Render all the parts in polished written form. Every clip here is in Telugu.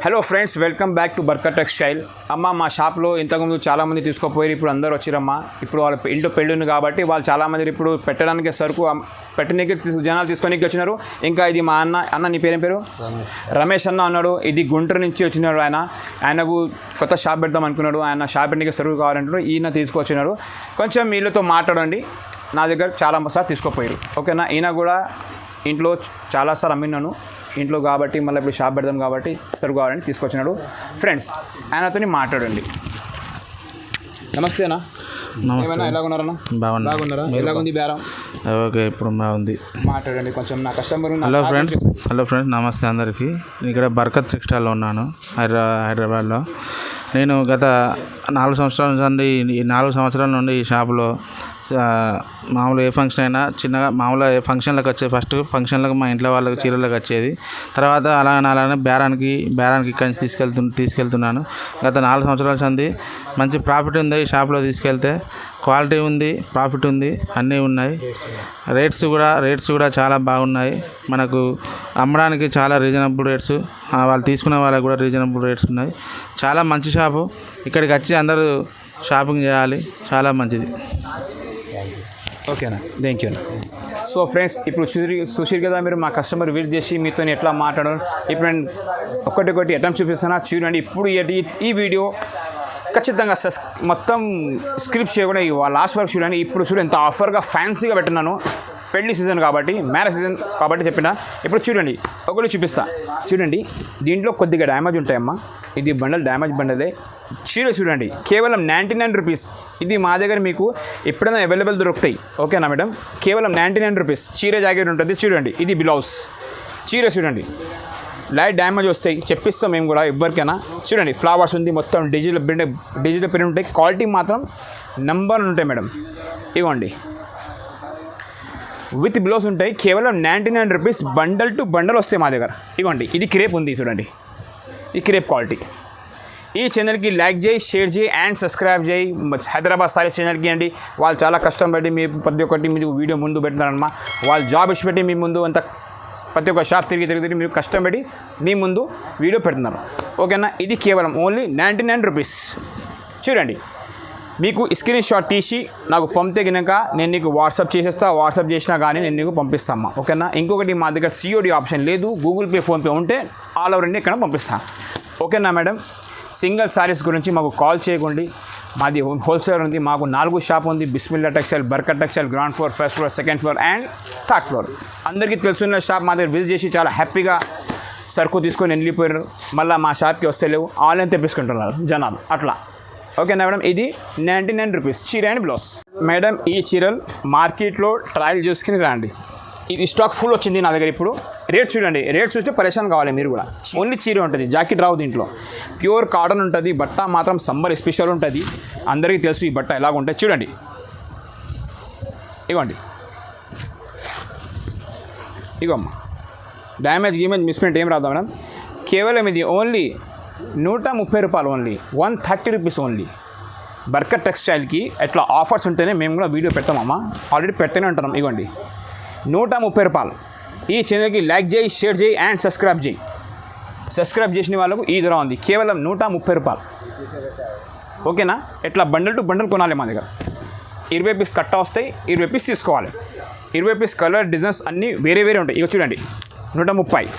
Hello friends, welcome back to Barkat textile. అమ్మ, మా షాప్లో ఇంతకుముందు చాలామంది తీసుకోపోయారు, ఇప్పుడు అందరూ వచ్చిరమ్మా. ఇప్పుడు వాళ్ళ ఇంట్లో పెళ్ళి ఉంది కాబట్టి వాళ్ళు చాలామంది ఇప్పుడు పెట్టడానికి సరుకు పెట్టడానికి జనాలు తీసుకొని వచ్చినారు. ఇంకా ఇది మా అన్న నీ పేరు రమేష్ అన్న ఉన్నాడు. ఇది గుంటూరు నుంచి వచ్చినాడు. ఆయనకు కొత్త షాప్ పెడదాం అనుకున్నాడు. ఆయన షాప్ పెట్టడానికి సరుకు కావాలంటారు. ఈయన తీసుకొచ్చినారు. కొంచెం వీళ్ళతో మాట్లాడండి. నా దగ్గర చాలాసార్లు తీసుకోపోయారు. ఓకేనా? ఈయన కూడా ఇంట్లో చాలాసార్లు అమ్మినాను ఇంట్లో కాబట్టి, మళ్ళీ ఇప్పుడు షాప్ పెడదాం కాబట్టి సరుకు కావాలని తీసుకొచ్చినాడు. ఫ్రెండ్స్, ఆయనతో మాట్లాడండి. నమస్తే అన్న. ఏమైనా ఎలాగున్నారన్న? బాగున్నారా? ఎలాగుంది బేరం? ఓకే, ఇప్పుడు బాగుంది. మాట్లాడండి కొంచెం. నా కస్టమర్. హలో ఫ్రెండ్స్, నమస్తే అందరికీ. ఇక్కడ బర్కత్ టెక్స్టైల్లో ఉన్నాను, హైదరాబాద్లో. నేను గత 4 సంవత్సరాల నుండి ఈ షాపులో మామూలు ఏ ఫంక్షన్ అయినా చిన్నగా మామూలుగా ఏ ఫంక్షన్లకు వచ్చేది. ఫస్ట్ ఫంక్షన్లకు మా ఇంట్లో వాళ్ళకి చీరలకు వచ్చేది. తర్వాత అలానే బేరానికి ఇక్కడి నుంచి తీసుకెళ్తున్నాను. గత 4 సంవత్సరాల సంది మంచి ప్రాఫిట్ ఉంది ఈ షాప్లో. తీసుకెళ్తే క్వాలిటీ ఉంది, ప్రాఫిట్ ఉంది, అన్నీ ఉన్నాయి. రేట్స్ కూడా చాలా బాగున్నాయి. మనకు అమ్మడానికి చాలా రీజనబుల్ రేట్స్, వాళ్ళు తీసుకునే వాళ్ళకి కూడా రీజనబుల్ రేట్స్ ఉన్నాయి. చాలా మంచి షాపు. ఇక్కడికి వచ్చి అందరూ షాపింగ్ చేయాలి, చాలా మంచిది. ఓకేనా? థ్యాంక్ యూ అన్న. సో ఫ్రెండ్స్, ఇప్పుడు చూసిరు కదా మీరు, మా కస్టమర్ విజిట్ చేసి మీతో ఎట్లా మాట్లాడారు. ఇప్పుడు నేను ఒకటి అటెంప్ట్ చూపిస్తున్నా, చూడండి. ఇప్పుడు ఈ వీడియో ఖచ్చితంగా మొత్తం స్క్రిప్ట్ చేయకుండా లాస్ట్ వరకు చూడండి. ఇప్పుడు చూడండి, ఎంత ఆఫర్గా ఫ్యాన్సీగా పెట్టినాను. పెళ్లి సీజన్ కాబట్టి, మ్యారేజ్ సీజన్ కాబట్టి చెప్పిన. ఇప్పుడు చూడండి, ఒకటి చూపిస్తా. చూడండి, దీంట్లో కొద్దిగా డ్యామేజ్ ఉంటాయమ్మా. ఇది డ్యామేజ్ బండలే. చీర చూడండి, కేవలం 99 రూపీస్. ఇది మా దగ్గర మీకు ఎప్పుడైనా అవైలబుల్ దొరుకుతాయి. ఓకేనా మేడం? కేవలం 99 రూపీస్. చీర జాకెట్ ఉంటుంది. చూడండి, ఇది బ్లౌజ్. చీర చూడండి, లైట్ డ్యామేజ్ వస్తాయి, చెప్పిస్తాం మేము కూడా ఎవరికైనా. చూడండి, ఫ్లవర్స్ ఉంది, మొత్తం డిజిటల్ ప్రింట్ ఉంటాయి. క్వాలిటీ మాత్రం నంబర్ ఉంటాయి మేడం. ఇవ్వండి, విత్ బ్లౌజ్ ఉంటాయి. కేవలం 99 రూపీస్. బండల్ టు బండల్ వస్తాయి మా దగ్గర. ఇవ్వండి, ఇది క్రేప్ ఉంది చూడండి, ఈ క్రేప్ క్వాలిటీ. ఈ ఛానల్కి లైక్ చేయి, షేర్ చేయి అండ్ సబ్స్క్రైబ్ చేయి. హైదరాబాద్ సారీస్ ఛానల్కి అండి. వాళ్ళు చాలా కష్టం పెట్టి మీరు ప్రతి ఒక్కటి మీరు వీడియో ముందు పెడుతున్నారమ్మా. వాళ్ళు జాబ్ ఇచ్చి పెట్టి మీ ముందు అంత ప్రతి ఒక్క షాప్ తిరిగి మీరు కష్టం పెట్టి మీ ముందు వీడియో పెడుతున్నారు. ఓకేనా? ఇది కేవలం ఓన్లీ 99 రూపీస్. చూడండి, మీకు స్క్రీన్ షాట్ తీసి నాకు పంపితే కనుక నేను నీకు వాట్సాప్ చేసేస్తా. వాట్సాప్ చేసినా కానీ నేను నీకు పంపిస్తామా. ఓకేనా? ఇంకొకటి, మా దగ్గర COD ఆప్షన్ లేదు. గూగుల్ పే, ఫోన్పే ఉంటే ఆల్ ఓవర్ ఇండియా ఇక్కడ పంపిస్తాను. ఓకేనా మేడం? సింగిల్ సారీస్ గురించి మాకు కాల్ చేయకండి. మాది హోల్సేలర్ ఉంది. మాకు 4 షాప్ ఉంది. Bismillah textile, Barkat textile, ground floor, first floor, second floor and third floor. అందరికీ తెలుసున్న షాప్. మా దగ్గర విజిట్ చేసి చాలా హ్యాపీగా సరుకు తీసుకొని వెళ్ళిపోయారు. మళ్ళీ మా షాప్కి వస్తే లేవు, ఆన్లైన్ తెప్పించుకుంటున్నారు జనాలు అట్లా. ఓకేనా మేడం? ఇది 99 రూపీస్ చీర అండ్ బ్లౌజ్. మేడం, ఈ చీరలు మార్కెట్లో ట్రయల్ చూసుకుని రండి. ఇది స్టాక్ ఫుల్ వచ్చింది నా దగ్గర. ఇప్పుడు రేట్ చూడండి, రేట్ చూస్తే పరేషాన్ కావాలి మీరు కూడా. ఓన్లీ చీర ఉంటుంది, జాకెట్ రావు దీంట్లో. ప్యూర్ కాటన్ ఉంటుంది. బట్ట మాత్రం సమ్మర్ స్పెషల్ ఉంటుంది. అందరికీ తెలుసు ఈ బట్ట ఎలాగ ఉంటుంది. చూడండి, ఇవ్వండి, ఇగోమ్మ. డ్యామేజ్ మిస్ప్రింట్ ఏం రాదా మేడం? కేవలం ఇది ఓన్లీ 130 రూపాయలు. Only 130 rupees only. బర్కర్ టెక్స్టైల్కి ఎట్లా ఆఫర్స్ ఉంటేనే మేము కూడా వీడియో పెడతామమ్మా. ఆల్రెడీ పెడుతూనే ఉంటున్నాం. ఇవ్వండి, 130 రూపాయలు. ఈ ఛానల్కి లైక్ చేయి, షేర్ చేయి అండ్ సబ్స్క్రైబ్ చేయి. సబ్స్క్రైబ్ చేసిన వాళ్ళకు ఈ ధర ఉంది, కేవలం 130 రూపాయలు. ఓకేనా? ఎట్లా బండల్ టు బండల్ కొనాలి మా దగ్గర. 20 పీస్ కట్ట వస్తాయి, 20 పీస్ తీసుకోవాలి. 20 పీస్ కలర్ డిజైన్స్ అన్నీ వేరే ఉంటాయి. ఇక చూడండి, 130,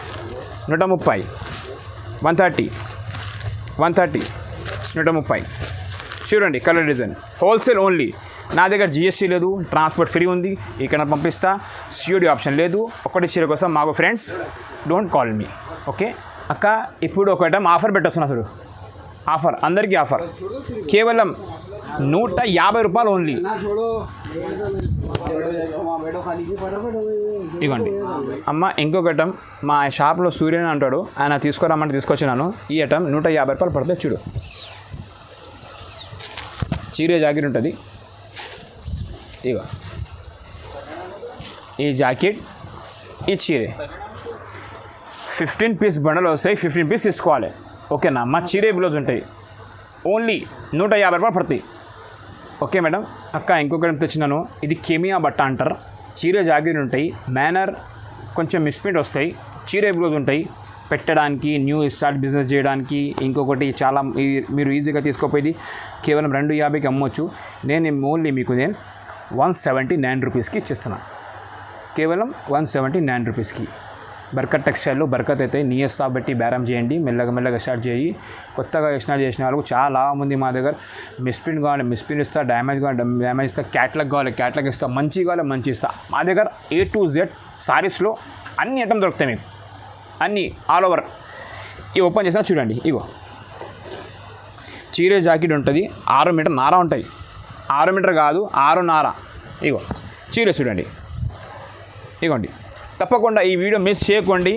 130, 130, 130. చూడండి, కలర్ డిజైన్ హోల్సేల్ ఓన్లీ. నా దగ్గర GST లేదు, ట్రాన్స్పోర్ట్ ఫ్రీ ఉంది. ఇక్కడ పంపిస్తా. COD ఆప్షన్ లేదు. ఒకటి చీర కోసం మాకు friends don't call me. Okay అక్క, ఇప్పుడు ఒకట ఆఫర్ పెట్టొస్తున్నా చూడు. ఆఫర్, అందరికీ ఆఫర్. కేవలం 150 రూపాయలు ఓన్లీ. ఇవ్వండి అమ్మ. ఇంకొక ఐటమ్ మా షాప్లో సూర్యని అంటాడు, ఆయన తీసుకురామంటే తీసుకొచ్చినాను. ఈ ఐటమ్ 150 రూపాయలు పడితే చూడు. చీర జాకెట్ ఉంటుంది. ఇగో ఈ జాకెట్, ఈ చీరే 15 పీస్ బండలు వస్తాయి. 15 పీస్ తీసుకోవాలి. ఓకేనా? మా చీరే బ్లౌజ్ ఉంటాయి. ఓన్లీ 150 రూపాయలు పడతాయి. Okay madam. అక్క, ఇంకొకటి తెచ్చినాను. ఇది కెమియా బట్ట అంటారు. చీర జాకెట్ ఉంటాయి. మేనర్ కొంచెం మిస్ప్రింట్ వస్తాయి. చీర బ్లౌజ్ ఉంటాయి. పెట్టడానికి, న్యూ స్టార్ట్ బిజినెస్ చేయడానికి, ఇంకొకటి చాలా మీరు ఈజీగా తీసుకోపోయి కేవలం 250కి అమ్మొచ్చు. నేను ఓన్లీ మీకు నేను 179 రూపీస్కి ఇచ్చిస్తున్నాను. కేవలం 179 రూపీస్కి. బర్కత్ టెక్స్టైల్లో బర్కత్ అయితే నియర్ షాప్ పెట్టి బేరం చేయండి. మెల్లగా స్టార్ట్ చేయి. కొత్తగా స్టార్ట్ చేసిన వాళ్ళకు చాలా మంది మా దగ్గర మిస్ప్రింట్ కావాలి, మిస్ప్రింట్ ఇస్తా, డ్యామేజ్ కావాలి, డ్యామేజ్ ఇస్తా, క్యాట్లాగ్ కావాలి, క్యాట్లాగ్ ఇస్తా, మంచి కావాలి, మంచి ఇస్తా. మా దగ్గర A to Z సారీస్లో అన్ని ఐటమ్ దొరుకుతాయి మీకు, అన్నీ ఆల్ ఓవర్. ఇవి ఓపెన్ చేసినా చూడండి, ఇగో చీర జాకెట్ ఉంటుంది, 6 మీటర్ నార ఉంటుంది. 6 మీటర్ కాదు, 6 నార. ఇగో చీర చూడండి, ఇగోండి. తప్పకుండా ఈ వీడియో మిస్ చేయకండి.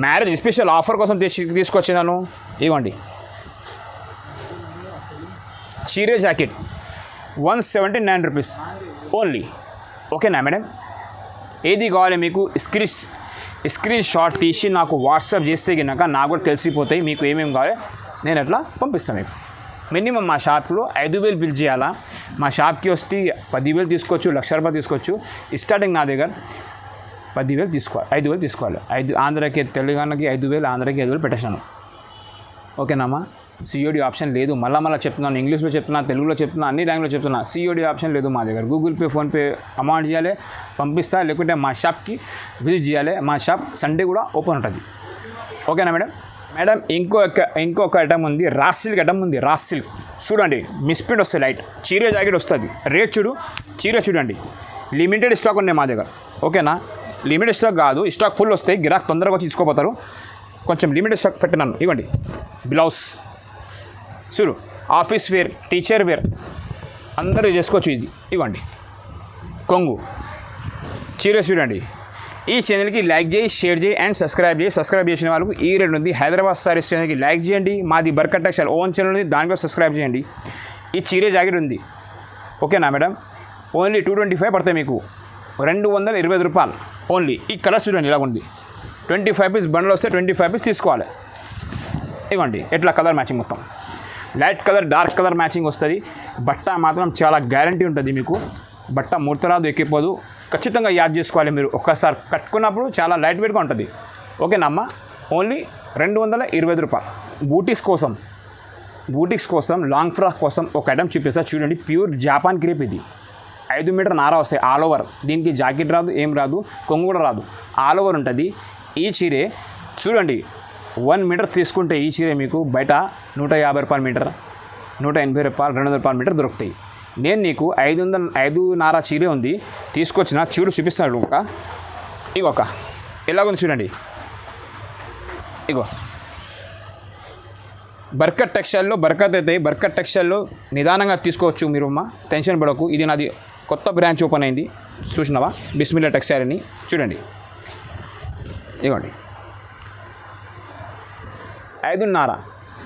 మ్యారేజ్ స్పెషల్ ఆఫర్ కోసం తీసుకొచ్చినాను. ఇగోండి చీర జాకెట్ 179 రూపీస్ ఓన్లీ. ఓకేనా మేడం? ఏది కావాలి మీకు స్క్రీన్ షాట్ తీసి నాకు వాట్సాప్ చేస్తే కనుక నాకు కూడా తెలిసిపోతాయి మీకు ఏమేమి కావాలి. నేను అట్లా పంపిస్తాను మీకు. మినిమం మా షాప్లో 5,000 బిల్ చేయాలా. మా షాప్కి వస్తే 10,000 తీసుకోవచ్చు, 1,00,000 రూపాయలు తీసుకోవచ్చు. స్టార్టింగ్ నా దగ్గర 10,000 తీసుకోవాలి, 5,000 తీసుకోవాలి. ఆంధ్రాకి, తెలంగాణకి 5,000, ఆంధ్రాకి 5,000 పెట్టేసాను. ఓకేనామా? COD ఆప్షన్ లేదు. మళ్ళీ చెప్తున్నాను, ఇంగ్లీష్లో చెప్తున్నా, తెలుగులో చెప్తున్నా, అన్ని లాంగ్వేజ్లో చెప్తున్నా. COD ఆప్షన్ లేదు మా దగ్గర. గూగుల్ పే, ఫోన్పే అమౌంట్ చేయాలి, పంపిస్తా. లేకుంటే మా షాప్కి విజిట్ చేయాలి. మా షాప్ సండే కూడా ఓపెన్ ఉంటుంది. ఓకేనా మేడం? మేడం ఇంకొక ఐటమ్ ఉంది, రాస్ సిల్క్ ఐటమ్ ఉంది. రాస్ సిల్క్ చూడండి, మిస్ప్రింట్ వస్తుంది, లైట్ చీర జాకెట్ వస్తుంది. రేట్ చూడు, చీర చూడండి. లిమిటెడ్ స్టాక్ ఉన్నాయి మా దగ్గర. ఓకేనా? లిమిటెడ్ స్టాక్ కాదు, స్టాక్ ఫుల్ వస్తాయి. గిరాక్ తొందరగా వచ్చి తీసుకోపోతారు. కొంచెం లిమిటెడ్ స్టాక్ పెట్టినాను. ఇవ్వండి బ్లౌజ్ చూడు, ఆఫీస్ వేర్, టీచర్ వేర్ అందరూ చేసుకోవచ్చు. ఇది ఇవ్వండి కొంగు చీర చూడండి. ఈ ఛానల్కి లైక్ చేయి, షేర్ చేయి అండ్ సబ్స్క్రైబ్ చేయి. సబ్స్క్రైబ్ చేసిన వాళ్ళకు ఈ రేట్ ఉంది. హైదరాబాద్ సారీస్ ఛానల్కి లైక్ చేయండి. మాది బర్కత్ టెక్స్టైల్ ఓన్ ఛానల్ ఉంది, దానికి సబ్స్క్రైబ్ చేయండి. ఈ చీర జాకెట్ ఉంది. ఓకేనా మేడం? ఓన్లీ 225 పడతాయి మీకు, 225 రూపాయలు ఓన్లీ. ఈ కలర్ చూడండి ఇలా ఉంది. 25 పీస్ బండల్ వస్తే 25 పీస్ తీసుకోవాలి. ఇవ్వండి ఎట్లా కలర్ మ్యాచింగ్, మొత్తం light colour, dark colour matching వస్తుంది. బట్ట మాత్రం చాలా గ్యారంటీ ఉంటుంది మీకు. బట్ట ముడతరాదు, ఎక్కిపోదు. ఖచ్చితంగా యాద్ చేసుకోవాలి మీరు. ఒక్కసారి కట్టుకున్నప్పుడు చాలా లైట్ వెయిట్గా ఉంటుంది. ఓకేనా అమ్మ? ఓన్లీ 225 రూపాయలు. బూటిక్స్ కోసం లాంగ్ ఫ్రాక్ కోసం ఒక ఐటమ్ చూపిస్తా చూడండి. ప్యూర్ జాపాన్ క్రేప్ ఇది. 5 మీటర్ నారా వస్తాయి ఆల్ ఓవర్. దీనికి జాకెట్ రాదు, ఏం రాదు, కొంగు కూడా రాదు, ఆల్ ఓవర్ ఉంటుంది. ఈ చీరే చూడండి, 1 మీటర్ తీసుకుంటే ఈ చీరే మీకు బయట 150 రూపాయల మీటర్, 180 రూపాయలు, 200 రూపాయల మీటర్ దొరుకుతాయి. నేను నీకు 5 నారా చీరే ఉంది తీసుకొచ్చిన. చూపిస్తాడు ఇగొక ఎలాగుంది చూడండి. ఇగో బర్కత్ టెక్స్టైల్లో బర్కత్ అయితే బర్కత్ టెక్స్టైల్లో నిదానంగా తీసుకోవచ్చు మీరు. అమ్మ టెన్షన్ పడకు. ఇది నాది కొత్త బ్రాంచ్ ఓపెన్ అయింది, చూసినావా? బిస్మిల్లా టెక్స్టైల్ అని చూడండి. ఇవ్వండి 5.5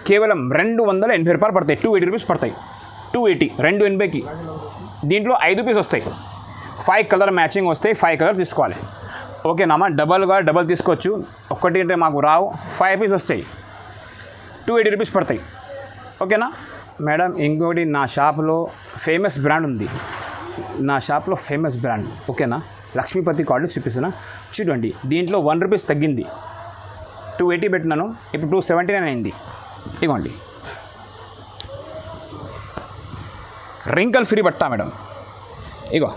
కేవలం 280 రూపాయలు పడతాయి. 280 రూపీస్ పడతాయి. 280, 280కి. దీంట్లో 5 పీస్ వస్తాయి. 5 కలర్ మ్యాచింగ్ వస్తాయి. 5 కలర్ తీసుకోవాలి. ఓకేనామా? డబల్ తీసుకోవచ్చు. ఒక్కటి అంటే మాకు రావు. 5 పీస్ వస్తాయి, 280 రూపీస్ పడతాయి. ఓకేనా మేడం? ఇంకోటి నా షాప్లో ఫేమస్ బ్రాండ్ ఉంది. ఓకేనా? లక్ష్మీపతి కార్డు చూపిస్తున్నా చూడండి. దీంట్లో 1 రూపీస్ తగ్గింది. 280 పెట్టినాను, ఇప్పుడు 279 అయింది. ఇవ్వండి రింకల్ ఫ్రీ బట్ట మేడం. ఇగో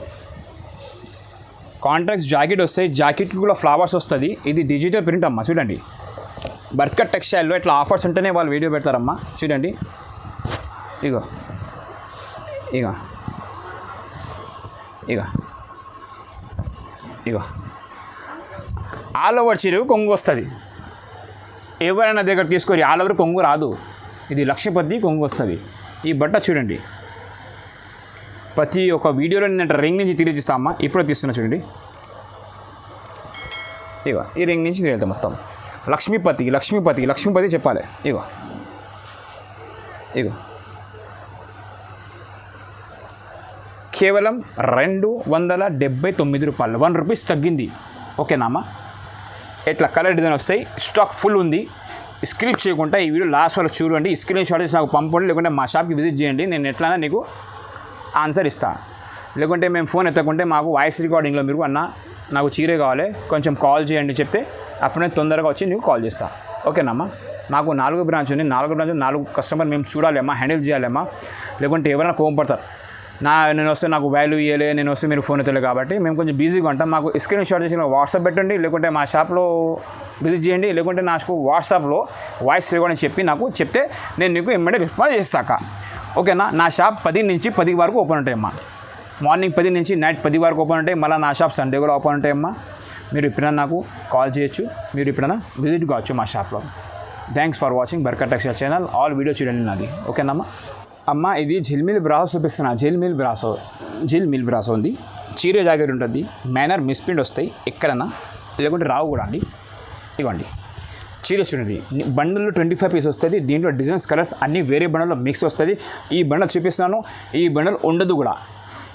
కాంట్రాక్ట్స్ జాకెట్ వస్తాయి. జాకెట్కి కూడా ఫ్లవర్స్ వస్తుంది. ఇది డిజిటల్ ప్రింట్ అమ్మ. చూడండి బర్కత్ టెక్స్టైల్లో ఇట్లా ఆఫర్స్ ఉంటేనే వాళ్ళు వీడియో పెడతారమ్మా. చూడండి ఇగో ఇగో ఇగో ఇగో ఆల్ ఓవర్ చీరకు కొంగు వస్తుంది. ఎవరైనా దగ్గర తీసుకొని ఆల్ ఓవర్ కొంగు రాదు. ఇది లక్ష్మీపతి కొంగు వస్తుంది. ఈ బట్ట చూడండి, ప్రతి ఒక్క వీడియోలో నేను రింగ్ నుంచి తిరిగిస్తా అమ్మ. ఇప్పుడు తీస్తున్నా చూడండి. ఇగో ఈ రింగ్ నుంచి తిరుగుతా మొత్తం. లక్ష్మీపతి చెప్పాలి. ఇగో కేవలం 279 రూపాయలు. 1 రూపీస్ తగ్గింది. ఓకేనామా? ఇట్లా కలర్ డిజైన్ వస్తాయి. స్టాక్ ఫుల్ ఉంది. స్క్రిప్ట్ చేయకుండా ఈ వీడియో లాస్ట్ వరకు చూడండి. స్క్రీన్ షాట్ చేసి నాకు పంపండి, లేకుంటే మా షాప్కి విజిట్ చేయండి. నేను ఎట్లైనా నీకు ఆన్సర్ ఇస్తా. లేకుంటే మేము ఫోన్ ఎత్తకుంటే మాకు వాయిస్ రికార్డింగ్లో మీరు అన్న నాకు చీరే కావాలి, కొంచెం కాల్ చేయండి చెప్తే అప్పుడు నేను తొందరగా వచ్చి నీకు కాల్ చేస్తాను. ఓకేనమ్మా. మాకు 4 బ్రాంచ్ ఉంది, 4 బ్రాంచ్ 4 కస్టమర్ మేము చూడాలేమ్మా, హ్యాండిల్ చేయాలేమ్మా. లేకుంటే ఎవరైనా కోపడతారు, నేను వస్తే నాకు వాల్యూ ఇవ్వలే, నేను వస్తే మీరు ఫోన్ ఎత్తలే. కాబట్టి మేము కొంచెం బిజీగా ఉంటాం. మాకు స్క్రీన్ షాట్ చేసి వాట్సాప్ పెట్టండి, లేకుంటే మా షాప్లో విజిట్ చేయండి, లేకుంటే నాకు వాట్సాప్లో వాయిస్ రికార్డింగ్ చెప్పి నాకు చెప్తే నేను నీకు ఇమ్మీడియట్ రెస్పాన్స్ చేస్తాక. ఓకేనా. నా షాప్ 10 నుంచి 10 వరకు ఓపెన్ ఉంటాయమ్మా. మార్నింగ్ 10 నుంచి నైట్ 10 వరకు ఓపెన్ ఉంటాయి. మళ్ళీ నా షాప్ సండే కూడా ఓపెన్ ఉంటాయమ్మా. మీరు ఎప్పుడైనా నాకు కాల్ చేయొచ్చు, మీరు ఎప్పుడైనా విజిట్ కావచ్చు మా షాప్లో. Thanks for watching Barkat textile channel. All video చూడండి నాది. ఓకేనమ్మా. అమ్మ ఇది జిల్మిల్ బ్రాసో చూపిస్తున్నా. జిల్మిల్ బ్రాసో ఉంది. చీర జాకెట్ ఉంటుంది. మేనర్ మిస్ప్రింట్ వస్తాయి ఎక్కడన్నా, లేకుంటే రావు కూడా అండి. ఇవ్వండి చీర చూడండి. బండిల్లో 25 పీస్ వస్తుంది. దీంట్లో డిజైన్స్ కలర్స్ అన్నీ వేరే బండల్లో మిక్స్ వస్తుంది. ఈ బండల్ చూపిస్తున్నాను. ఈ బండల్ ఉండదు కూడా,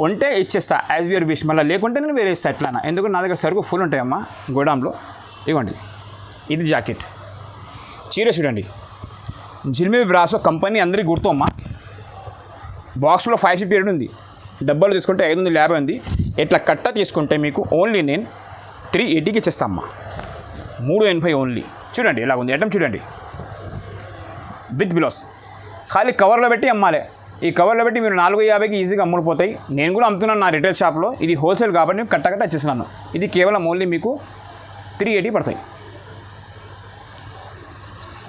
ఉంటే ఇచ్చేస్తా యాజ్ యూర్ విష్. మళ్ళీ లేకుంటే నేను వేరే ఇస్తా ఎట్లా. ఎందుకంటే నా దగ్గర సరుకు ఫుల్ ఉంటాయమ్మా గోడాంలో. ఇవ్వండి ఇది జాకెట్. చీర చూడండి. జిల్మిల్ బ్రాసో కంపెనీ అందరికీ గుర్తు. బాక్స్లో 550 రేట్ ఉంది. డబ్బాలు తీసుకుంటే 550 ఉంది. ఇట్లా కట్ట తీసుకుంటే మీకు ఓన్లీ నేను 380కి ఇచ్చేస్తా అమ్మా. 380 ఓన్లీ. చూడండి ఎలా ఉంది ఐటమ్ చూడండి. విత్ బిలోస్ ఖాళీ కవర్లో పెట్టి అమ్మాలి. ఈ కవర్లో పెట్టి మీరు 450కి ఈజీగా అమ్ముడిపోతాయి. నేను కూడా అమ్ముతున్నాను నా రిటైల్ షాప్లో. ఇది హోల్సేల్ కాబట్టి నేను కట్ట ఇచ్చేస్తున్నాను. ఇది కేవలం ఓన్లీ మీకు 380 పడతాయి.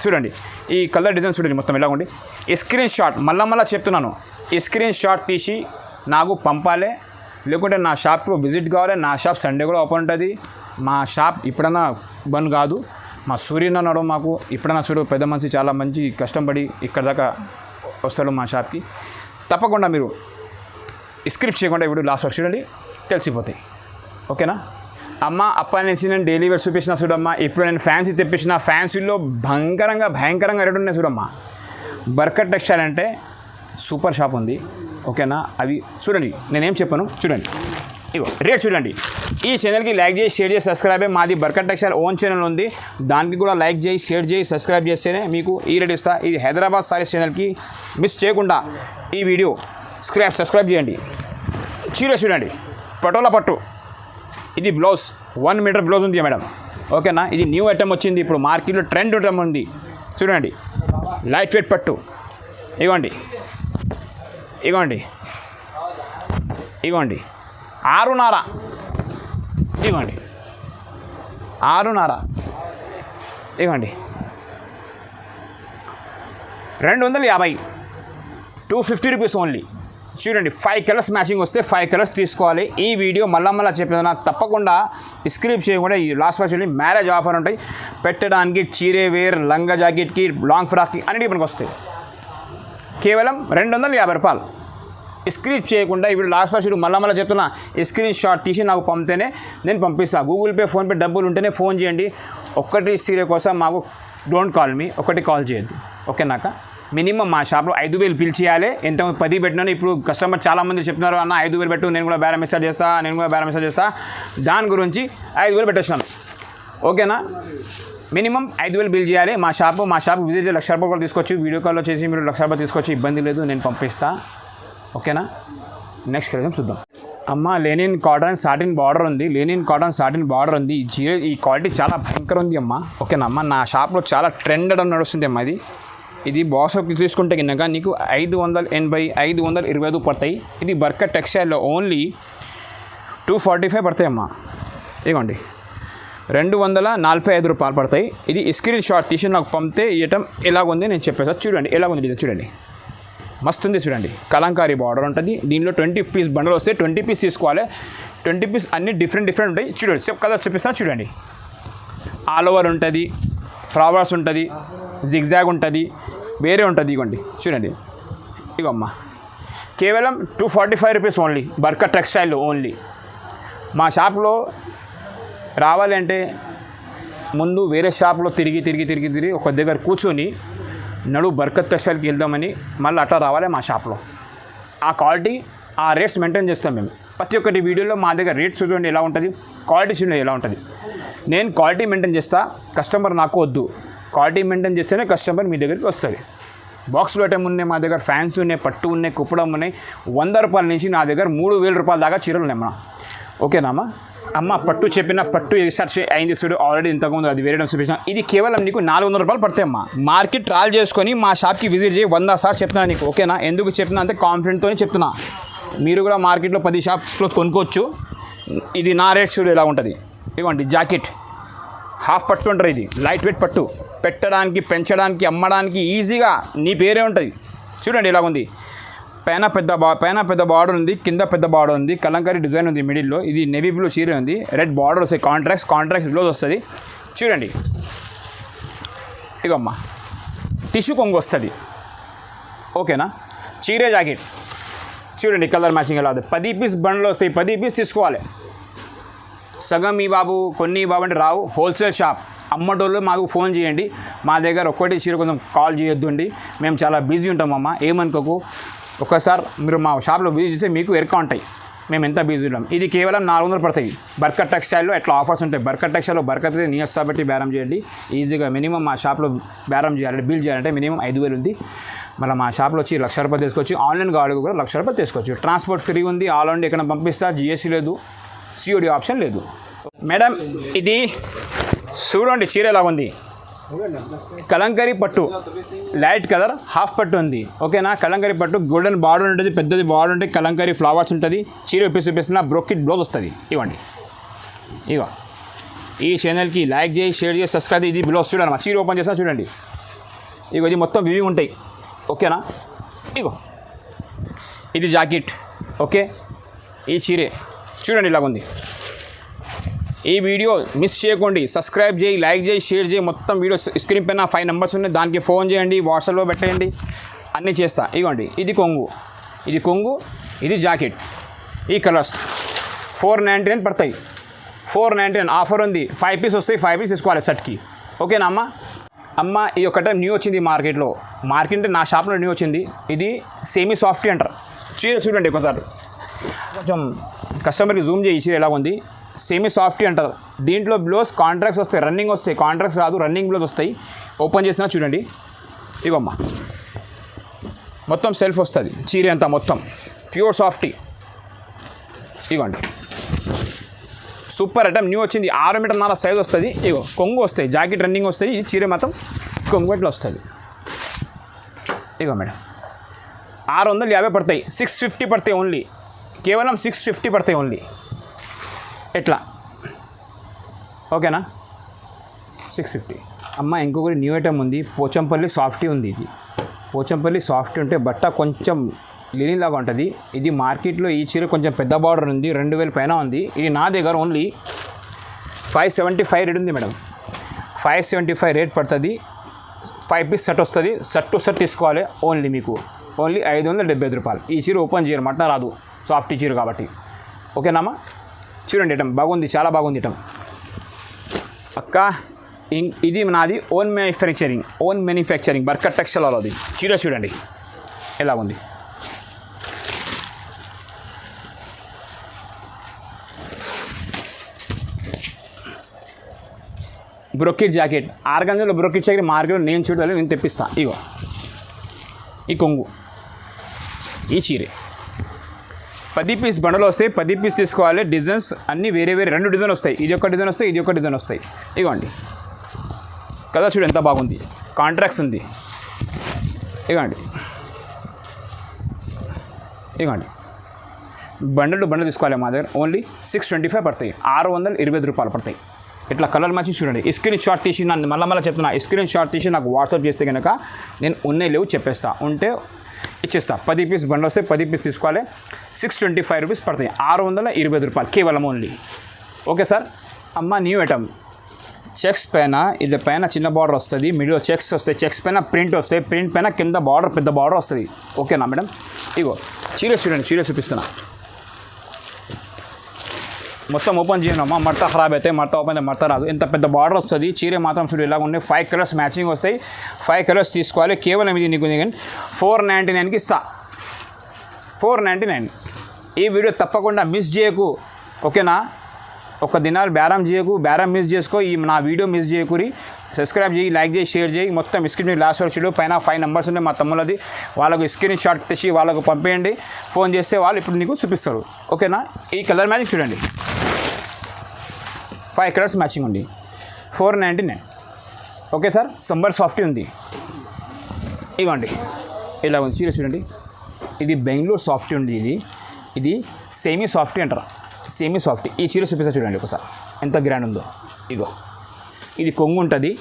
చూడండి ఈ కలర్ డిజైన్ చూడండి మొత్తం ఎలా ఉంది. ఈ స్క్రీన్ షాట్ మళ్ళా చెప్తున్నాను, ఈ స్క్రీన్ షాట్ తీసి నాకు పంపాలి. లేకుంటే నా షాప్లో విజిట్ కావాలి. నా షాప్ సండే కూడా ఓపెన్ ఉంటుంది. మా షాప్ ఇప్పుడన్నా బంద్ కాదు. మా సూర్యన అన్నాడు మాకు ఇప్పుడన్నా చూడు, పెద్ద మనిషి చాలా మంచి కష్టపడి ఇక్కడ దాకా వస్తాడు మా షాప్కి. తప్పకుండా మీరు స్క్రిప్ట్ చేయకుండా ఇప్పుడు లాస్ట్ వరకు చూడండి, తెలిసిపోతాయి. ఓకేనా అమ్మ. అప్పటి నుంచి నేను డైలీ వేర్ చూపించిన చూడమ్మా. ఇప్పుడు నేను ఫ్యాన్సీ తెప్పించిన. ఫ్యాన్సీలో భయంకరంగా రేటు ఉన్నాయి చూడమ్మా. బర్కత్ టెక్స్టైల్ అంటే సూపర్ షాప్ ఉంది. ఓకేనా. అవి చూడండి, నేనేం చెప్పాను చూడండి. ఇగో రేట్ చూడండి. ఈ ఛానల్కి లైక్ చేసి షేర్ చేసి సబ్స్క్రైబ్ అయ్యి. మాది బర్కత్ టెక్స్టైల్ ఓన్ ఛానల్ ఉంది, దానికి కూడా లైక్ చేసి షేర్ చేసి సబ్స్క్రైబ్ చేస్తేనే మీకు ఈ రేట్ ఇస్తా. ఇది హైదరాబాద్ సారీస్ ఛానల్కి మిస్ చేయకుండా ఈ వీడియో సబ్స్క్రైబ్ చేయండి. చీర చూడండి, పటోలా పట్టు. ఇది బ్లౌజ్ 1 మీటర్ బ్లౌజ్ ఉంది మేడం. ఓకేనా. ఇది న్యూ ఐటమ్ వచ్చింది, ఇప్పుడు మార్కెట్లో ట్రెండ్ ఐటమ్ ఉంది. చూడండి లైట్ వెయిట్ పట్టు. ఇవ్వండి 6.5. ఇవ్వండి 6.5. 250. 250 రూపీస్ ఓన్లీ. చూడండి 5 కలర్స్ మ్యాచింగ్ వస్తే 5 కలర్స్ తీసుకోవాలి. ఈ వీడియో మళ్ళా చెప్పేది తప్పకుండా స్క్రిప్ చేయకుండా ఈ లాస్ట్ వరకు చూడండి. మ్యారేజ్ ఆఫర్ ఉంటాయి పెట్టడానికి. చీరే వేర్, లంగా జాకెట్కి, లాంగ్ ఫ్రాక్కి అన్నిటికీ మనకు వస్తాయి. కేవలం 250 రూపాయలు. స్క్రిప్ చేయకుండా ఇప్పుడు లాస్ట్ వరకు చూడు. మళ్ళా చెప్తున్నా, స్క్రీన్ షాట్ తీసి నాకు పంపితేనే నేను పంపిస్తాను. గూగుల్ పే, ఫోన్పే డబ్బులు ఉంటేనే ఫోన్ చేయండి. ఒక్కటి చీర కోసం మాకు డోంట్ కాల్ మీ, ఒకటి కాల్ చేయొద్దు. ఓకేనాక. మినిమం మా షాప్లో 5,000 బిల్ చేయాలి. ఎంత 10 పెట్టినాను. ఇప్పుడు కస్టమర్ చాలామంది చెప్తున్నారు, అన్న 5,000 పెట్టు, నేను కూడా బేరం మెసేజ్ చేస్తా. దాని గురించి 5,000 పెట్టేస్తున్నాను. ఓకేనా. మినిమం 5,000 బిల్ చేయాలి. మా షాప్ విజిట్ 1,00,000 రూపాయలు తీసుకోవచ్చు. వీడియో కాల్లో చేసి మీరు 1,00,000 రూపాయలు తీసుకోవచ్చు, ఇబ్బంది లేదు, నేను పంపిస్తా. ఓకేనా. నెక్స్ట్ కలెక్షన్ చూద్దాం. అమ్మ లెనిన్ కాటన్ సాటిన్ బార్డర్ ఉంది. ఈ క్వాలిటీ చాలా భయంకర ఉంది అమ్మ. ఓకేనా అమ్మ. నా షాప్లో చాలా ట్రెండ్ నడుస్తుంది అమ్మ. ఇది బాక్స్ తీసుకుంటే కింద నీకు 580, 525 పడతాయి. ఇది బర్కత్ టెక్స్టైల్లో ఓన్లీ 245 పడతాయి అమ్మ. ఇవ్వండి 245 రూపాయలు పడతాయి. ఇది స్క్రీన్ షాట్ తీసి నాకు పంపితే ఇయటం ఎలాగుంది నేను చెప్పేసా. చూడండి ఎలాగుంది చూడండి, మస్తు ఉంది చూడండి. కలంకారీ బార్డర్ ఉంటుంది. దీనిలో 20 పీస్ బండలు వస్తే 20 పీస్ తీసుకోవాలి. 20 పీస్ అన్ని డిఫరెంట్ ఉంటాయి. చూడండి కలర్ చూపిస్తాను చూడండి. ఆల్ ఓవర్ ఉంటుంది, ఫ్లవర్స్ ఉంటుంది, జిగ్జాగ్ ఉంటుంది, వేరే ఉంటుంది. ఇవ్వండి చూడండి. ఇగమ్మ కేవలం 245 rupees only. Barkat textile only. మా షాప్లో రావాలి అంటే ముందు వేరే షాప్లో తిరిగి ఒక దగ్గర కూర్చొని బర్కత్ టెక్స్టైల్కి వెళ్దామని మళ్ళీ అట్లా రావాలి మా షాప్లో. ఆ క్వాలిటీ, ఆ రేట్స్ మెయింటైన్ చేస్తాం మేము. ప్రతి ఒక్కటి వీడియోలో మా దగ్గర రేట్స్ చూడండి ఎలా ఉంటుంది, క్వాలిటీ చూడండి ఎలా ఉంటుంది. నేను క్వాలిటీ మెయింటైన్ చేస్తా, కస్టమర్ నాకు వద్దు. క్వాలిటీ మెయింటైన్ చేస్తేనే కస్టమర్ మీ దగ్గరికి వస్తుంది. బాక్స్లో ఐటమ్ ఉన్నాయి మా దగ్గర, ఫ్యాన్స్ ఉన్నాయి, పట్టు ఉన్నాయి, కుప్పడం ఉన్నాయి. 100 రూపాయల నుంచి నా దగ్గర 3,000 రూపాయల దాకా చీరలు ఉన్నాయి మన. ఓకేనామా. అమ్మ పట్టు చెప్పిన పట్టు రీసెర్చ్ అయింది చూడు ఆల్రెడీ ఇంతకుముందు అది వేరే చూపించాం. ఇది కేవలం నీకు 400 రూపాయలు పడతాయి అమ్మా. మార్కెట్ ట్రాల్ చేసుకొని మా షాప్కి విజిట్ చేయి 100 సార్లు చెప్తున్నా నీకు, ఓకేనా? ఎందుకు చెప్తున్నా అంటే కాన్ఫిడెంట్తో చెప్తున్నా. మీరు కూడా మార్కెట్లో 10 షాప్స్లో కొనుక్కోవచ్చు. ఇది నా రేట్ చూడు ఎలా ఉంటుంది. ఇవ్వండి జాకెట్ హాఫ్ పట్టు అంటారు. ఇది లైట్ వెయిట్ పట్టు, పెట్టడానికి పెంచడానికి అమ్మడానికి ఈజీగా నీ పేరే ఉంటుంది. చూడండి ఎలా ఉంది. పైన పెద్ద బార్డర్ ఉంది, కింద పెద్ద బార్డర్ ఉంది, కలంకారీ డిజైన్ ఉంది మిడిల్లో. ఇది నేవీ బ్లూ చీర ఉంది, రెడ్ బార్డర్ వస్తాయి, కాంట్రాక్ట్ బ్లౌజ్ వస్తుంది. చూడండి ఇగమ్మా టిష్యూ కొంగు వస్తుంది, ఓకేనా? చీరే జాకెట్ చూడండి కలర్ మ్యాచింగ్ ఎలా అవుతుంది. 10 పీస్ బండ్లు వస్తాయి, 10 పీస్ తీసుకోవాలి. సగం ఈ బాబు కొన్ని బాబు అంటే రావు. హోల్సేల్ షాప్ అమ్మటోళ్ళు మాకు ఫోన్ చేయండి. మా దగ్గర ఒక్కటి చీర కొంచెం కాల్ చేయొద్దు అండి, మేము చాలా బిజీ ఉంటామమ్మా, ఏమనుకోకు. ఒకసారి మీరు మా షాప్లో విజిట్ చేస్తే మీకు ఎరుక ఉంటాయి మేము ఎంత బిజీ ఉంటాం. ఇది కేవలం 400 పడతాయి. బర్కత్ టెక్స్టైల్లో ఎట్లా ఆఫర్స్ ఉంటాయి. బర్కత్ టెక్స్టైల్లో బర్కత్ నియస్ కాబట్టి బేరం చేయండి ఈజీగా. మినిమం మా షాప్లో బేరం చేయాలంటే బిల్ చేయాలంటే మినిమం 5,000 ఉంది. మళ్ళీ మా షాప్లో వచ్చి 1,00,000 రూపాయలు తీసుకోవచ్చు. ఆన్లైన్ కావాలి కూడా 1,00,000 రూపాయలు తీసుకోవచ్చు. ట్రాన్స్పోర్ట్ ఫ్రీ ఉంది, ఆల్ ఇండియా ఎక్కడ పంపిస్తా. జిఎస్టీ లేదు, సిఓడి ఆప్షన్ లేదు. మేడం ఇది చూడండి చీర ఎలా ఉంది. కలంకారీ పట్టు లైట్ కలర్ హాఫ్ పట్టు ఉంది, ఓకేనా? కలంకారీ పట్టు గోల్డెన్ బార్డర్ ఉంటుంది, పెద్దది బార్డర్ ఉంటుంది, కలంకారీ ఫ్లవర్స్ ఉంటుంది. చీర చూపిస్తున్న బ్రోకెట్ బ్లౌజ్ వస్తుంది. ఇవ్వండి ఇగో. ఈ ఛానల్కి లైక్ చేయి, షేర్ చేసి, సబ్స్క్రైబ్. ఇది బ్లౌజ్ చూడండి, మా చీర ఓపెన్ చేసినా చూడండి. ఇగో ఇది మొత్తం వివింగ్ ఉంటాయి, ఓకేనా? ఇగో ఇది జాకెట్, ఓకే? ఈ చీరే చూడండి ఇలాగుంది. ఈ వీడియో మిస్ చేయకండి. సబ్స్క్రైబ్ చేయి, లైక్ చేయి, షేర్ చేయి. మొత్తం వీడియో స్క్రీన్ పైన 5 నెంబర్స్ ఉన్నాయి, దానికి ఫోన్ చేయండి, వాట్సాప్లో పెట్టండి, అన్నీ చేస్తా. ఇవ్వండి ఇది కొంగు, ఇది జాకెట్. ఈ కలర్స్ 499 పడతాయి. 499 ఆఫర్ ఉంది. 5 పీస్ వస్తాయి, 5 పీస్ తీసుకోవాలి సెట్కి, ఓకేనా అమ్మ? ఈ ఒక్క టైం న్యూ వచ్చింది మార్కెట్ అంటే నా షాప్లో న్యూ వచ్చింది. ఇది సెమీ సాఫ్టీ అంటారు. చీర చూడండి ఒకసారి, కొంచెం కస్టమర్కి జూమ్ చేయి. చీర ఎలా ఉంది, సెమీ సాఫ్టీ అంటారు. దీంట్లో బ్లౌజ్ కాంట్రాక్ట్స్ వస్తాయి, రన్నింగ్ వస్తాయి. కాంట్రాక్ట్స్ రాదు, రన్నింగ్ బ్లౌజ్ వస్తాయి. ఓపెన్ చేసినా చూడండి, ఇవమ్మా మొత్తం సెల్ఫ్ వస్తుంది. చీర అంతా మొత్తం ప్యూర్ సాఫ్టీ. ఇవ్వండి సూపర్ ఐటమ్, న్యూ వచ్చింది. 6 మీటర్ సైజ్ వస్తుంది. ఇగో కొంగు వస్తాయి, జాకెట్ రన్నింగ్ వస్తాయి. ఈ చీర మొత్తం కొంగు ఎట్లా వస్తుంది. ఇగో మేడం 650 పడతాయి, 650 పడతాయి ఓన్లీ, కేవలం 650 పడతాయి ఓన్లీ. ఎట్లా, ఓకేనా? 650. అమ్మ ఇంకొకటి న్యూ ఐటమ్ ఉంది, పోచంపల్లి సాఫ్టీ ఉంది. ఇది పోచంపల్లి సాఫ్టీ ఉంటే బట్ట కొంచెం లినిలాగా ఉంటుంది. ఇది మార్కెట్లో ఈ చీర కొంచెం పెద్ద బార్డర్ ఉంది, 2,000 పైన ఉంది. ఇది నా దగ్గర ఓన్లీ 575 రేట్ ఉంది మేడం. 575 రేట్ పడుతుంది. 5 పీస్ సెట్ వస్తుంది. సెట్ టు సెట్ తీసుకోవాలి. మీకు ఓన్లీ 575 రూపాయలు. ఈ చీర ఓపెన్ చేయరు, మట్ట రాదు, సాఫ్టీ చీర కాబట్టి, ఓకేనామా? చూడండి ఐటమ్ బాగుంది, చాలా బాగుంది ఐటమ్. అక్క ఇది నాది ఓన్ మ్యానుఫ్యాక్చరింగ్ బర్కత్ టెక్స్టైల్ వాళ్ళది. చీర చూడండి ఎలా ఉంది. బ్రోకెట్ జాకెట్, 6 గంజలో బ్రోకెట్ జాకెట్ మార్కెట్లో నేను చూడాలి, నేను తెప్పిస్తాను. ఇగో ఈ కొంగు, ఈ చీరే 10 పీస్ బండలు వస్తాయి. 10 పీస్ తీసుకోవాలి. డిజైన్స్ అన్నీ వేరే 2 డిజైన్ వస్తాయి. ఇది ఒక డిజైన్ వస్తాయి, ఇది ఒక డిజైన్ వస్తాయి. ఇవ్వండి కదా, చూడు ఎంత బాగుంది. కాంట్రాక్ట్స్ ఉంది. ఇవ్వండి బండలు తీసుకోవాలి. మా దగ్గర ఓన్లీ 625 పడతాయి, 625 రూపాయలు పడతాయి. ఇట్లా కలర్ మ్యాచింగ్ చూడండి. స్క్రీన్ షాట్ తీసి నన్ను మళ్ళీ చెప్తున్నా, స్క్రీన్ షాట్ తీసి నాకు వాట్సాప్ చేస్తే కనుక నేను ఉన్నాయి లేవు చెప్పేస్తా, ఉంటే ఇచ్చేస్తా. 10 పీస్ బండ్లు వస్తే 10 పీస్ తీసుకోవాలి. 625 రూపీస్ పడతాయి, 625 రూపాయలు కేవలం ఓన్లీ. Okay sir. అమ్మ న్యూ ఐటమ్ చెక్స్ పైన, ఇది పైన చిన్న బార్డర్ వస్తుంది, మిడిల్ చెక్స్ వస్తాయి, చెక్స్ పైన ప్రింట్ వస్తాయి, ప్రింట్ పైన కింద బార్డర్ పెద్ద బార్డర్ వస్తుంది. ఓకేనా మేడం? ఇగో చీర చూడండి, చీర చూపిస్తున్నా. మొత్తం ఓపెన్ చేయనమ్మా, మడత ఖరాబ్ అవుతాయి, మడత ఓపెన్ అయితే మడత రాదు. ఇంత పెద్ద బార్డర్ వస్తుంది. చీర మాత్రం చూడు ఇలా ఉన్నాయి. 5 కలర్స్ మ్యాచింగ్ వస్తాయి. 5 కలర్స్ తీసుకోవాలి. కేవలం ఇది నీకు 499కి ఇస్తా. 499. ఈ వీడియో తప్పకుండా మిస్ చేయకు, ఓకేనా? ఒక దినాలు బేరం చేయకు, బేరం మిస్ చేసుకో. ఈ నా వీడియో మిస్ చేయకూరి. సబ్స్క్రైబ్ చేయి, లైక్ చేయి, షేర్ చేయి. మొత్తం స్క్రీన్ లాస్ట్ వరకు చూడు. పైన 5 నెంబర్స్ ఉన్నాయి మా తమ్ముళ్ళది, వాళ్ళకు స్క్రీన్ షాట్ తెచ్చి వాళ్ళకు పంపేయండి. ఫోన్ చేస్తే వాళ్ళు ఇప్పుడు నీకు చూపిస్తారు, ఓకేనా? ఈ కలర్ మ్యాచింగ్ చూడండి, 5 కలర్స్ మ్యాచింగ్ ఉంది, 499. Okay sir. సంబర్ సాఫ్టీ ఉంది. ఇవ్వండి ఇలా ఉంది చీర చూడండి. ఇది బెంగళూరు సాఫ్టీ ఉంది. ఇది సెమీ సాఫ్టీ అంటారు, సెమీ సాఫ్టీ. ఈ చీర చూపిస్తా చూడండి ఒకసారి ఎంత గ్రాండ్ ఉందో. ఇగో ఇది కొంగు ఉంటుంది,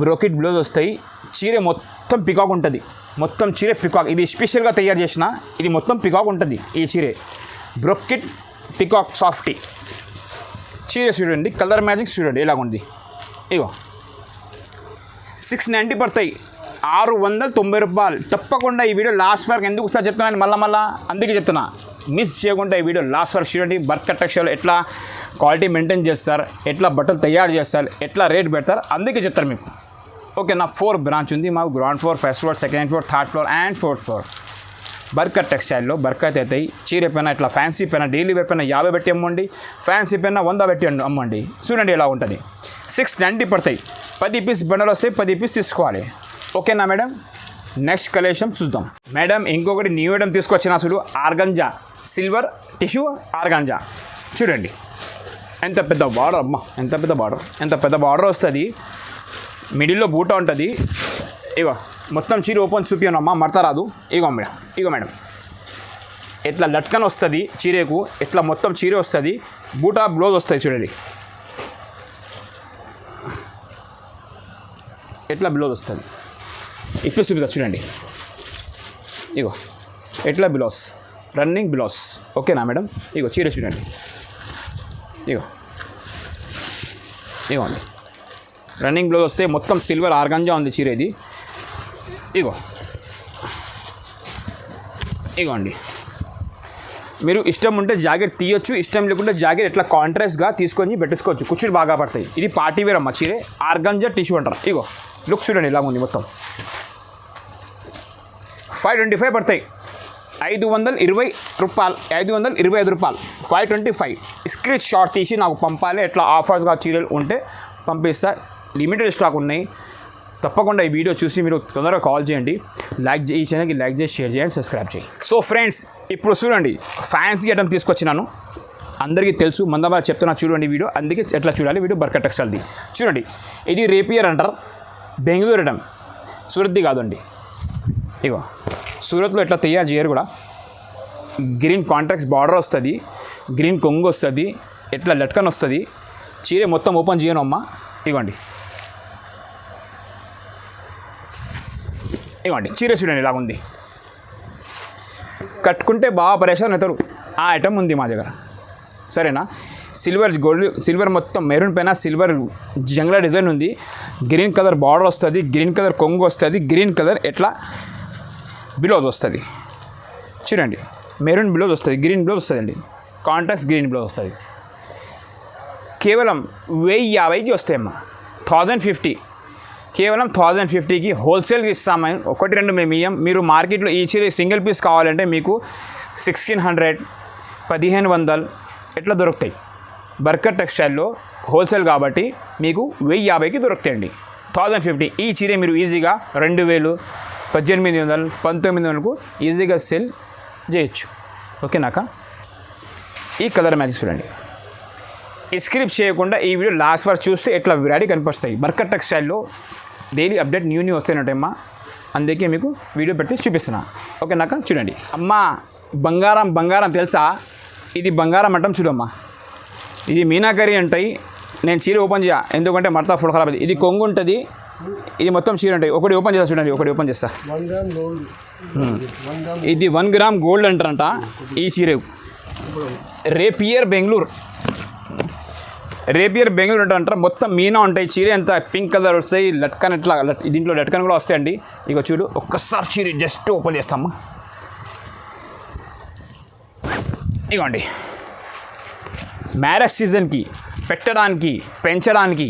బ్రోకెట్ బ్లౌజ్ వస్తాయి, చీర మొత్తం పికాక్ ఉంటుంది, మొత్తం చీర పికాక్. ఇది స్పెషల్గా తయారు చేసిన, ఇది మొత్తం పికాక్ ఉంటుంది ఈ చీరే. బ్రోకెట్ పికాక్ సాఫ్టీ చీర చూడండి. కలర్ మ్యాజిక్ చూడండి ఎలాగ ఉంది. ఇగో 690 పడతాయి, 690 రూపాయలు. తప్పకుండా ఈ వీడియో లాస్ట్ వరకు ఎందుకు ఒకసారి చెప్తున్నాను మళ్ళీ అందుకే చెప్తున్నా, మిస్ చేయకుండా ఈ వీడియో లాస్ట్ వరకు చూడండి. బర్కత్ టెక్స్టైల్ ఎట్లా క్వాలిటీ మెయింటైన్ చేస్తారు, ఎట్లా బట్టలు తయారు చేస్తారు, ఎట్లా రేట్ పెడతారు, అందుకే చెప్తారు మీకు. ఓకే నా 4 బ్రాంచ్ ఉంది మాకు. Ground floor, first floor, second floor, third floor and 4th floor. Barkat టెక్స్టైల్లో బర్కత్ అవుతాయి. చీర పైన ఇట్లా ఫ్యాన్సీ పైన డైలీ వేర్ పైన 50 పెట్టి అమ్మండి, ఫ్యాన్సీ పైన 100 పెట్టి అమ్మండి. చూడండి ఎలా ఉంటుంది. 690 పడతాయి. 10 పీస్ బండలు వస్తాయి, 10 పీస్ తీసుకోవాలి. ఓకేనా మేడం. నెక్స్ట్ కలెక్షన్ చూద్దాం మేడం. ఇంకొకటి న్యూ ఐటమ్ తీసుకొచ్చిన చూడు, ఆర్గంజా సిల్వర్ టిష్యూ ఆర్గంజా. చూడండి ఎంత పెద్ద బార్డర్, అమ్మ ఎంత పెద్ద బార్డర్, ఎంత పెద్ద బార్డర్ వస్తుంది. మిడిల్లో బూట ఉంటుంది. ఇగో మొత్తం చీర ఓపెన్ చూపియను అమ్మ, మడత రాదు. ఇగో మేడం ఎట్లా లట్కన్ వస్తుంది చీరకు, ఎట్లా మొత్తం చీర వస్తుంది, బూటా బ్లౌజ్ వస్తుంది. చూడండి ఎట్లా బ్లౌజ్ వస్తుంది, ఇప్పుడు చూపిస్తా చూడండి. ఇగో ఎట్లా బ్లౌజ్, రన్నింగ్ బ్లౌజ్. ఓకేనా మేడం. ఇగో చీర చూడండి. ఇగోండి రన్నింగ్ బ్లౌజ్ వస్తే మొత్తం సిల్వర్ ఆర్గంజా ఉంది చీర ఇది. ఇగోండి మీరు ఇష్టం ఉంటే జాకెట్ తీయొచ్చు, ఇష్టం లేకుంటే జాకెట్ ఎట్లా కాంట్రాస్ట్గా తీసుకొని పెట్టేసుకోవచ్చు, కుర్చీలు బాగా పడతాయి. ఇది పార్టీ వేర్ అమ్మ చీరే, ఆర్గంజా టిష్యూ అంటారు. ఇగో లుక్ చూడండి ఇలా ఉంది. మొత్తం 525 పడతాయి, 520 రూపాయలు, 525 రూపాయలు, 525. స్క్రీన్ షాట్ తీసి నాకు పంపాలి. ఎట్లా ఆఫర్స్గా చీరలు ఉంటే పంపిస్తా. లిమిటెడ్ స్టాక్ ఉన్నాయి. తప్పకుండా ఈ వీడియో చూసి మీరు తొందరగా కాల్ చేయండి. ఈ ఛానల్కి లైక్ చేసి, షేర్ చేయండి, సబ్స్క్రైబ్ చేయండి. సో ఫ్రెండ్స్ ఇప్పుడు చూడండి ఫ్యాన్సీ ఐటమ్ తీసుకొచ్చినాను. అందరికీ తెలుసు, మందబాద్ చెప్తున్నా చూడండి వీడియో. అందుకే ఎట్లా చూడాలి వీడియో. బర్కత్ టెక్స్టైల్ది చూడండి. ఇది రేపియర్ అంటారు, బెంగళూరు ఐటమ్, సూరత్ది కాదండి. ఇగో సూరత్లో ఎట్లా తయారు చేయరు కూడా. గ్రీన్ కాంట్రాక్ట్స్ బార్డర్ వస్తుంది, గ్రీన్ కొంగు వస్తుంది, ఎట్లా లట్కన్ వస్తుంది. చీర మొత్తం ఓపెన్ చేయను అమ్మ. ఇగోండి చీర చూడండి ఇలా ఉంది. కట్టుకుంటే బాగా పరేషాన్ అవుతారు. ఆ ఐటమ్ ఉంది మా దగ్గర, సరేనా. సిల్వర్ గోల్డ్, సిల్వర్ మొత్తం మెరూన్ పైన సిల్వర్ జంగ్లా డిజైన్ ఉంది. గ్రీన్ కలర్ బార్డర్ వస్తుంది, గ్రీన్ కలర్ కొంగు వస్తుంది, గ్రీన్ కలర్ ఎట్లా బ్లౌజ్ వస్తుంది. చూడండి మెరూన్ బ్లౌజ్ వస్తుంది, గ్రీన్ బ్లౌజ్ వస్తుందండి, కాంట్రాక్ట్ గ్రీన్ బ్లౌజ్ వస్తుంది. కేవలం 1050కి వస్తాయమ్మా. 1050, కేవలం 1050కి హోల్సేల్కి ఇస్తామని. 1-2 మేము ఇయ్యం. మీరు మార్కెట్లో ఈ చీర సింగిల్ పీస్ కావాలంటే మీకు 1600, 1500 ఎట్లా దొరుకుతాయి. బర్కత్ టెక్స్టైల్లో హోల్సేల్ కాబట్టి మీకు 1050కి దొరుకుతాయండి. 1050 ఈ చీర మీరు ఈజీగా 2000, 1800, 1900కు ఈజీగా సెల్ చేయొచ్చు. ఓకేనాక. ఈ కలర్ మ్యాచింగ్ చూడండి. స్క్రిప్ట్ చేయకుండా ఈ వీడియో లాస్ట్ వరకు చూస్తే ఎట్లా వెరైటీ కనిపిస్తాయి. బర్కత్ టెక్స్టైల్లో డైలీ అప్డేట్ న్యూ వస్తాయినట్టమ్మా, అందుకే మీకు వీడియో పెట్టి చూపిస్తున్నా. ఓకేనాక. చూడండి అమ్మ, బంగారం తెలుసా. ఇది బంగారం అంటాం చూడమ్మా. ఇది మీనాకరీ అంటాయి. నేను చీర ఓపెన్ చేయ, ఎందుకంటే మడత ఫుల్ ఖరాబ్ అవుతుంది. ఇది కొంగు ఉంటుంది, ఇది మొత్తం చీర ఉంటాయి. ఒకటి ఓపెన్ చేస్తా చూడండి, ఒకటి ఓపెన్ చేస్తా. ఇది 1 గ్రామ్ గోల్డ్ అంటారంట ఈ చీర. రేపియర్ బెంగళూరు అంటారు. మొత్తం మీనా ఉంటాయి. చీర అంతా పింక్ కలర్ వస్తాయి, లట్కన్ ఇట్లా, దీంట్లో లట్కన్ కూడా వస్తాయండి. ఇక చూడు ఒక్కసారి చీర జస్ట్ ఓపెన్ చేస్తాము. ఇగోండి మ్యారేజ్ సీజన్కి పెట్టడానికి, పెంచడానికి,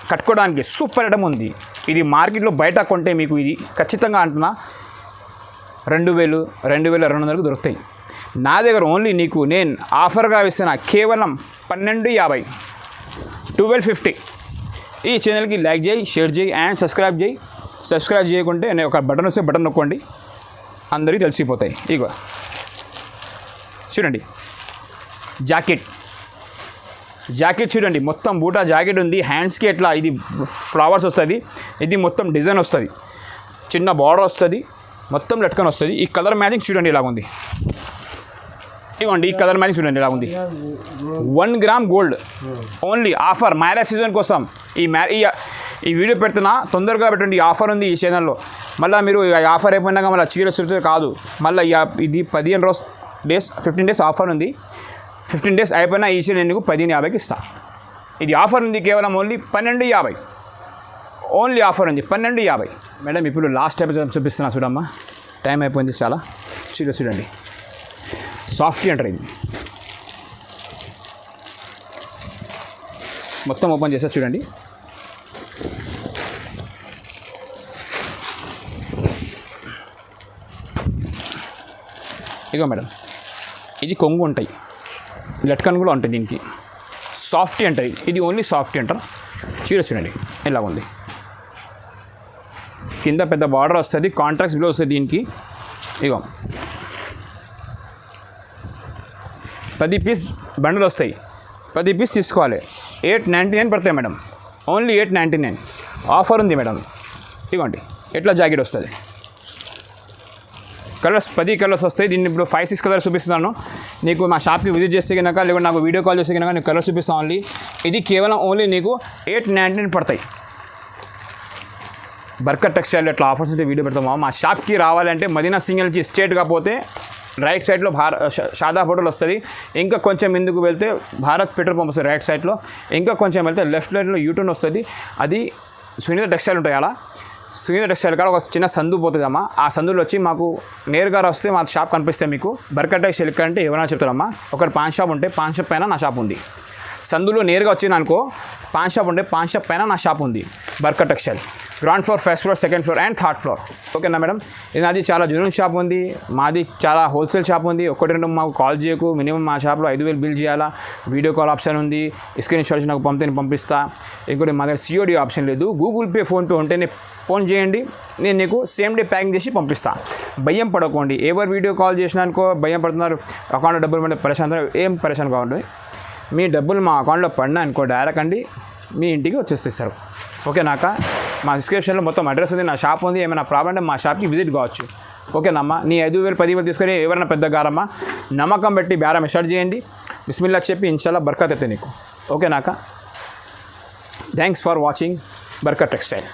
కట్టుకోవడానికి సూపర్ ఐటమ్ ఉంది. ఇది మార్కెట్లో బయట కొంటే మీకు ఇది ఖచ్చితంగా అంటున్నా 2000, 2200కు దొరుకుతాయి. నా దగ్గర ఓన్లీ నీకు నేను ఆఫర్గా ఇస్తున్న కేవలం 1250, 1250. ఈ ఛానల్కి లైక్ చేయి, షేర్ చేయి అండ్ సబ్స్క్రైబ్ చేయి. సబ్స్క్రైబ్ చేయకుంటే నేను ఒక బటన్ వస్తే బటన్ నొక్కండి, అందరికీ తెలిసిపోతాయి. ఇగో చూడండి జాకెట్ జాకెట్ చూడండి, మొత్తం బూటా జాకెట్ ఉంది. హ్యాండ్స్కి ఎట్లా ఇది ఫ్లవర్స్ వస్తుంది, ఇది మొత్తం డిజైన్ వస్తుంది, చిన్న బార్డర్ వస్తుంది, మొత్తం లట్కన్ వస్తుంది. ఈ కలర్ మ్యాచింగ్ చూడండి ఇలా ఉంది. ఇవ్వండి ఈ కలర్ మ్యాచింగ్ చూడండి ఇలా ఉంది. 1 gram gold only offer marriage season కోసం. ఈ వీడియో పెడుతున్నా, తొందరగా పెట్టండి. ఈ ఆఫర్ ఉంది ఈ ఛానల్లో. మళ్ళీ మీరు ఈ ఆఫర్ అయిపోయినాక మళ్ళీ చీర చూస్తే కాదు. మళ్ళీ ఇది 15 డేస్ 15 డేస్ ఆఫర్ ఉంది. 15 డేస్ అయిపోయినా ఈ చీర నేను 1550కి ఇస్తాను. ఇది ఆఫర్ ఉంది కేవలం ఓన్లీ 1250. ఓన్లీ ఆఫర్ ఉంది 1250. మేడం ఇప్పుడు లాస్ట్ టైం చూపిస్తున్నా చూడమ్మా, టైం అయిపోయింది చాలా. చీర చూడండి, సాఫ్ట్ అంటారు ఇది. మొత్తం ఓపెన్ చేస్తే చూడండి. ఇగో మేడం, ఇది కొంగు ఉంటాయి, లట్కన్ కూడా ఉంటుంది దీనికి. సాఫ్టీ అంటాయి, ఇది ఓన్లీ సాఫ్టీ అంటారు. చీర చూడండి ఇలా ఉంది. కింద పెద్ద బార్డర్ వస్తుంది, కాంట్రాక్ట్ బ్లౌజ్ వస్తుంది దీనికి. ఇగో 10 పీస్ బండలు వస్తాయి, 10 పీస్ తీసుకోవాలి. 899 పడతాయి మేడం, ఓన్లీ 899. ఆఫర్ ఉంది మేడం. ఇదిగోండి ఎట్లా జాకెట్ వస్తుంది. కలర్స్ 10 కలర్స్ వస్తాయి. దీన్ని ఇప్పుడు 5-6 కలర్స్ చూపిస్తున్నాను. నీకు మా షాప్కి విజిట్ చేస్తే కనుక, లేకుంటే నాకు వీడియో కాల్ చేస్తే కనుక నీకు కలర్స్ చూపిస్తాను ఓన్లీ. ఇది కేవలం ఓన్లీ నీకు 899 పడతాయి. బర్కత్ టెక్స్టైల్ ఎట్లా ఆఫర్స్ ఉంటే వీడియో పెడతామా. మా షాప్కి రావాలంటే మదీనా సింగిల్ నుంచి స్ట్రేట్గా పోతే రైట్ సైడ్లో షాదా హోటల్ వస్తుంది. ఇంకా కొంచెం ముందుకు వెళ్తే భారత్ పెట్రోల్ పంప్ వస్తుంది రైట్ సైడ్లో. ఇంకా కొంచెం వెళ్తే లెఫ్ట్ సైడ్లో యూటర్న్ వస్తుంది. అది సునీత టెక్స్టైల్ ఉంటాయి. అలా సునీత టెక్స్టైల్ కాడ ఒక చిన్న సందు పోతుందమ్మా. ఆ సందులో వచ్చి మాకు నేరుగా వస్తే మా షాప్ కనిపిస్తే మీకు బర్కత్ టెక్స్టైల్ ఎక్కడంటే ఎవరైనా చెప్తారమ్మా. ఒకటి పాన్ షాప్ ఉంటే పాన్ షాప్ పైన నా షాప్ ఉంది. సందులో నేరుగా వచ్చిన అనుకో, పాన్ షాప్ ఉంటే పాన్ షాప్ పైన నా షాప్ ఉంది. Barkat textile ground floor, first floor, second floor and third floor. ఓకేనా మేడం. ఇది నాది చాలా జూనియర్ షాప్ ఉంది, మాది చాలా హోల్సేల్ షాప్ ఉంది. 1-2 మాకు కాల్ చేయకు. మినిమం మా షాప్లో 5000 బిల్ చేయాలా. వీడియో కాల్ ఆప్షన్ ఉంది, స్క్రీన్ షాట్స్ నాకు పంపిస్తా. ఇంకోటి మా దగ్గర COD ఆప్షన్ లేదు. గూగుల్ పే, ఫోన్పే ఉంటేనే ఫోన్ చేయండి, నేను నీకు సేమ్ డే ప్యాకింగ్ చేసి పంపిస్తాను. భయం పడకండి. ఎవరు వీడియో కాల్ చేసినా అనుకో భయం పడుతున్నారు, అకౌంట్లో డబ్బులు పడితే పరేషాన్, ఏం పరేషాన్ కావండి. మీ డబ్బులు మా అకౌంట్లో పడినా అనుకో డైరెక్ట్ అండి మీ ఇంటికి వచ్చేస్తారు. ఓకేనాక. మా డిస్క్రిప్షన్లో మొత్తం అడ్రస్ ఉంది, నా షాప్ ఉంది. ఏమైనా ప్రాబ్లం అంటే మా షాప్కి విజిట్ కావచ్చు. ఓకేనమ్మా. నీ 5000 10,000 తీసుకొని ఎవరైనా పెద్ద గారమ్మా నమ్మకం పెట్టి బేరం స్టార్ట్ చేయండి. బిస్మిల్లా చెప్పి ఇన్షాల్లా బర్కత్ అయితే నీకు. ఓకేనాక. Thanks for watching Barkat textile.